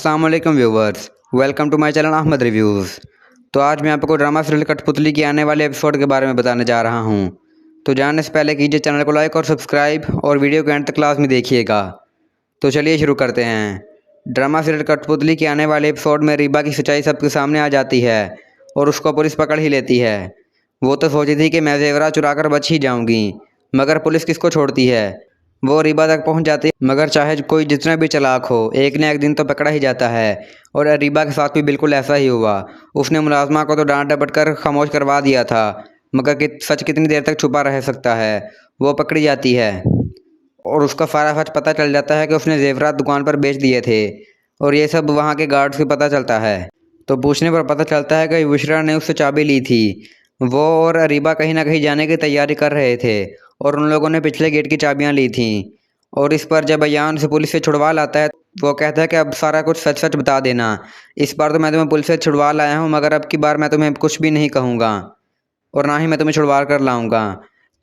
अस्सलाम वालेकुम viewers, welcome to my channel Ahmed reviews. तो आज मैं आपको ड्रामा सीरियल कठपुतली के आने वाले एपिसोड के बारे में बताने जा रहा हूं। तो जानने से पहले कीजिए चैनल को लाइक और सब्सक्राइब और वीडियो को एंड तक क्लास में देखिएगा। तो चलिए शुरू करते हैं। ड्रामा सीरियल कठपुतली के आने वाले एपिसोड में रीबा की सच्चाई सबके सामने आ जाती है और उसको पुलिस पकड़ ही लेती है। वो तो सोची थी कि मैं जेवरात चुरा कर बच ही जाऊँगी, मगर पुलिस किसको छोड़ती है। वो रीबा तक पहुंच जाती है, मगर चाहे कोई जितना भी चालाक हो, एक न एक दिन तो पकड़ा ही जाता है। और रीबा के साथ भी बिल्कुल ऐसा ही हुआ। उसने मुलाजमा को तो डांट डपट कर खामोश करवा दिया था, मगर सच कितनी देर तक छुपा रह सकता है। वो पकड़ी जाती है और उसका सारा सच पता चल जाता है कि उसने जेवरात दुकान पर बेच दिए थे, और ये सब वहाँ के गार्ड से पता चलता है। तो पूछने पर पता चलता है कि बुशरा ने उससे चाबी ली थी। वो और अरीबा कहीं ना कहीं जाने की तैयारी कर रहे थे और उन लोगों ने पिछले गेट की चाबियां ली थीं। और इस पर जब अयान से पुलिस से छुड़वा लाता है, वो कहता है कि अब सारा कुछ सच सच बता देना। इस बार तो मैं तुम्हें पुलिस से छुड़वा लाया हूँ, मगर अब की बार मैं तुम्हें कुछ भी नहीं कहूँगा और ना ही मैं तुम्हें छुड़वा कर लाऊंगा।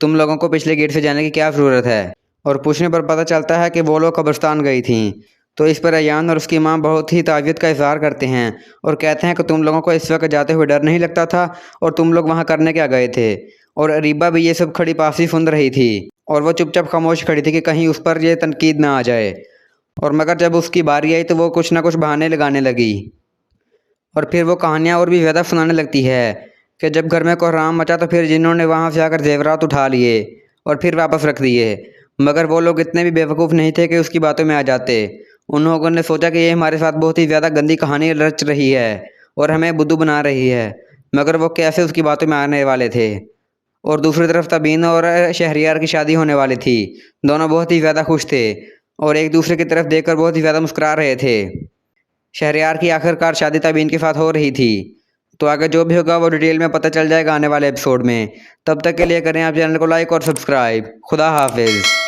तुम लोगों को पिछले गेट से जाने की क्या ज़रूरत है। और पूछने पर पता चलता है कि वो लोग कब्रिस्तान गई थीं। तो इस पर अयान और उसकी माँ बहुत ही ताज़ियत का इजहार करते हैं और कहते हैं कि तुम लोगों को इस वक्त जाते हुए डर नहीं लगता था, और तुम लोग वहाँ करने क्या गए थे। और रीबा भी ये सब खड़ी पास ही सुन रही थी और वो चुपचाप खामोश खड़ी थी कि कहीं उस पर यह तनकीद ना आ जाए। और मगर जब उसकी बारी आई तो वो कुछ ना कुछ बहाने लगाने लगी और फिर वो कहानियाँ और भी ज़्यादा सुनाने लगती है कि जब घर में कोहराम मचा तो फिर जिन्होंने वहाँ से आकर जेवरात उठा लिए और फिर वापस रख दिए। मगर वो लोग इतने भी बेवकूफ़ नहीं थे कि उसकी बातों में आ जाते। उन लोगों ने सोचा कि ये हमारे साथ बहुत ही ज़्यादा गंदी कहानी रच रही है और हमें बुद्धू बना रही है, मगर वो कैसे उसकी बातों में आने वाले थे। और दूसरी तरफ तबीन और शहरियार की शादी होने वाली थी। दोनों बहुत ही ज़्यादा खुश थे और एक दूसरे की तरफ देखकर बहुत ही ज़्यादा मुस्कुरा रहे थे। शहरियार की आखिरकार शादी तबीन के साथ हो रही थी। तो आगे जो भी होगा वो डिटेल में पता चल जाएगा आने वाले एपिसोड में। तब तक के लिए करें आप चैनल को लाइक और सब्सक्राइब। खुदा हाफिज़।